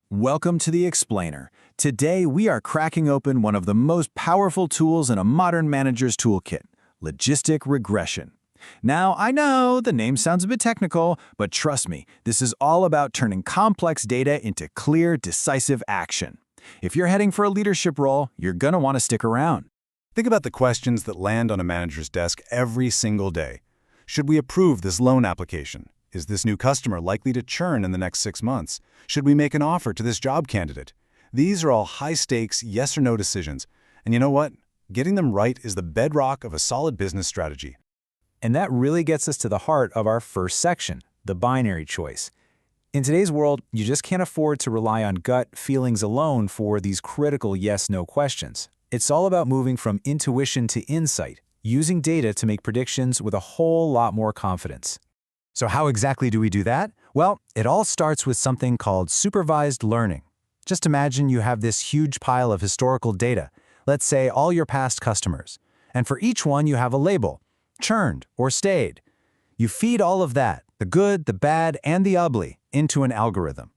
Welcome to the Explainer. Today, we are cracking open one of the most powerful tools in a modern manager's toolkit, Logistic Regression. Now, I know the name sounds a bit technical, but trust me, this is all about turning complex data into clear, decisive action. If you're heading for a leadership role, you're going to want to stick around. Think about the questions that land on a manager's desk every single day. Should we approve this loan application? Is this new customer likely to churn in the next 6 months? Should we make an offer to this job candidate? These are all high-stakes yes or no decisions. And you know what? Getting them right is the bedrock of a solid business strategy. And that really gets us to the heart of our first section, the binary choice. In today's world, you just can't afford to rely on gut feelings alone for these critical yes-no questions. It's all about moving from intuition to insight, using data to make predictions with a whole lot more confidence. So how exactly do we do that? Well, it all starts with something called supervised learning. Just imagine you have this huge pile of historical data, let's say all your past customers. And for each one, you have a label, churned or stayed. You feed all of that, the good, the bad, and the ugly, into an algorithm.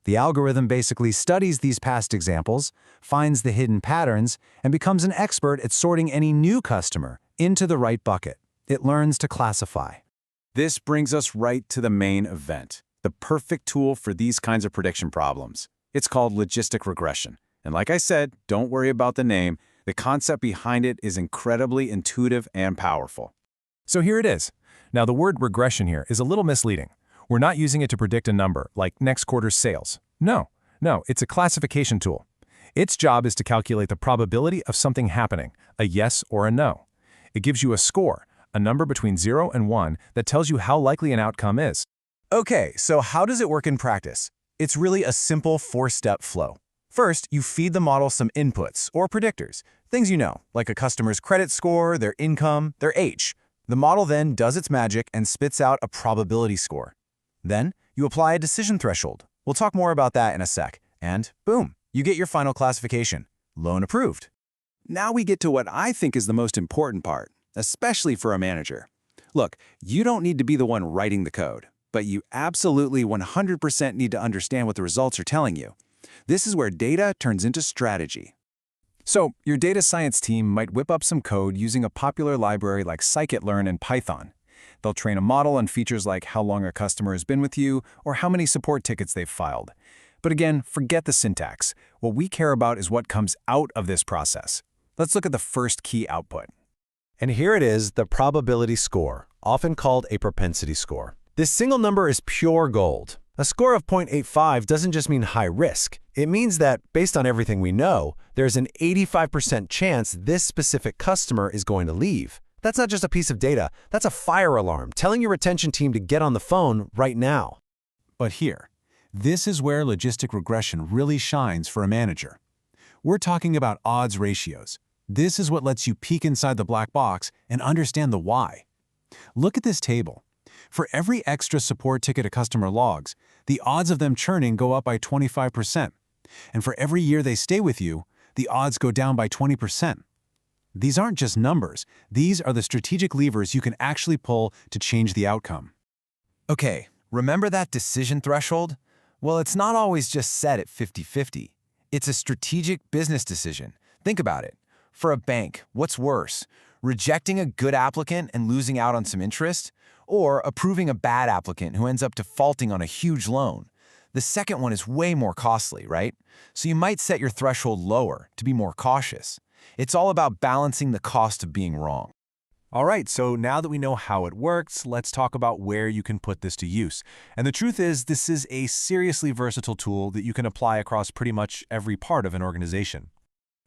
The algorithm basically studies these past examples, finds the hidden patterns, and becomes an expert at sorting any new customer into the right bucket. It learns to classify. This brings us right to the main event, the perfect tool for these kinds of prediction problems. It's called logistic regression. And like I said, don't worry about the name. The concept behind it is incredibly intuitive and powerful. So here it is. Now the word regression here is a little misleading. We're not using it to predict a number, like next quarter's sales. No, it's a classification tool. Its job is to calculate the probability of something happening, a yes or a no. It gives you a score, a number between 0 and 1 that tells you how likely an outcome is. Okay, so how does it work in practice? It's really a simple 4-step flow. First, you feed the model some inputs, or predictors, things you know, like a customer's credit score, their income, their age. The model then does its magic and spits out a probability score. Then, you apply a decision threshold. We'll talk more about that in a sec. And boom, you get your final classification. Loan approved. Now we get to what I think is the most important part, especially for a manager. Look, you don't need to be the one writing the code, but you absolutely 100% need to understand what the results are telling you. This is where data turns into strategy. So, your data science team might whip up some code using a popular library like scikit-learn and Python. They'll train a model on features like how long a customer has been with you or how many support tickets they've filed. But again, forget the syntax. What we care about is what comes out of this process. Let's look at the first key output. And here it is, the probability score, often called a propensity score. This single number is pure gold. A score of 0.85 doesn't just mean high risk. It means that, based on everything we know, there's an 85% chance this specific customer is going to leave. That's not just a piece of data, that's a fire alarm telling your retention team to get on the phone right now. But here, this is where logistic regression really shines for a manager. We're talking about odds ratios. This is what lets you peek inside the black box and understand the why. Look at this table. For every extra support ticket a customer logs, the odds of them churning go up by 25%. And for every year they stay with you, the odds go down by 20%. These aren't just numbers. These are the strategic levers you can actually pull to change the outcome. Okay, remember that decision threshold? Well, it's not always just set at 50-50. It's a strategic business decision. Think about it. For a bank, what's worse? Rejecting a good applicant and losing out on some interest? Or approving a bad applicant who ends up defaulting on a huge loan? The second one is way more costly, right? So you might set your threshold lower to be more cautious. It's all about balancing the cost of being wrong. All right, so now that we know how it works, let's talk about where you can put this to use. And the truth is, this is a seriously versatile tool that you can apply across pretty much every part of an organization.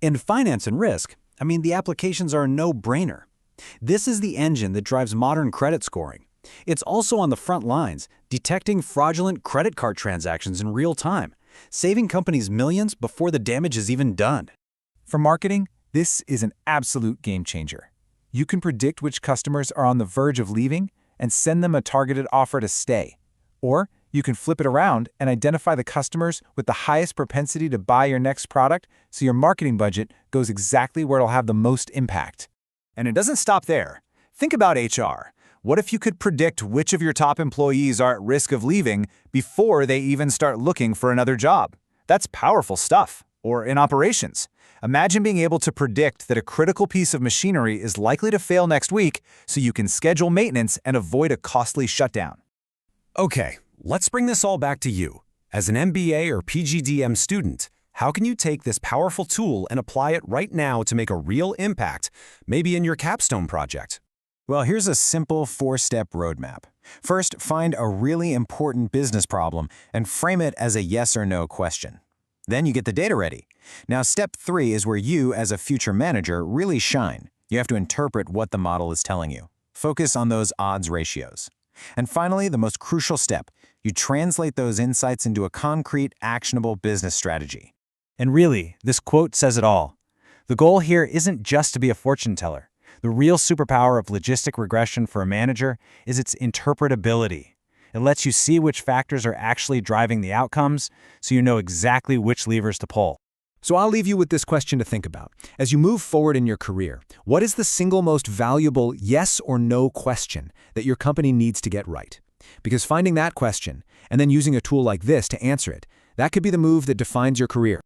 In finance and risk, the applications are a no-brainer. This is the engine that drives modern credit scoring. It's also on the front lines, detecting fraudulent credit card transactions in real time, saving companies millions before the damage is even done. For marketing, this is an absolute game changer. You can predict which customers are on the verge of leaving and send them a targeted offer to stay. Or you can flip it around and identify the customers with the highest propensity to buy your next product so your marketing budget goes exactly where it'll have the most impact. And it doesn't stop there. Think about HR. What if you could predict which of your top employees are at risk of leaving before they even start looking for another job? That's powerful stuff. Or in operations, imagine being able to predict that a critical piece of machinery is likely to fail next week so you can schedule maintenance and avoid a costly shutdown. Okay, let's bring this all back to you. As an MBA or PGDM student, how can you take this powerful tool and apply it right now to make a real impact, maybe in your capstone project? Well, here's a simple 4-step roadmap. First, find a really important business problem and frame it as a yes or no question. Then you get the data ready. Now, step 3 is where you, as a future manager, really shine. You have to interpret what the model is telling you. Focus on those odds ratios. And finally, the most crucial step, you translate those insights into a concrete, actionable business strategy. And really, this quote says it all. The goal here isn't just to be a fortune teller. The real superpower of logistic regression for a manager is its interpretability. It lets you see which factors are actually driving the outcomes, so you know exactly which levers to pull. So I'll leave you with this question to think about. As you move forward in your career, what is the single most valuable yes or no question that your company needs to get right? Because finding that question, and then using a tool like this to answer it, that could be the move that defines your career.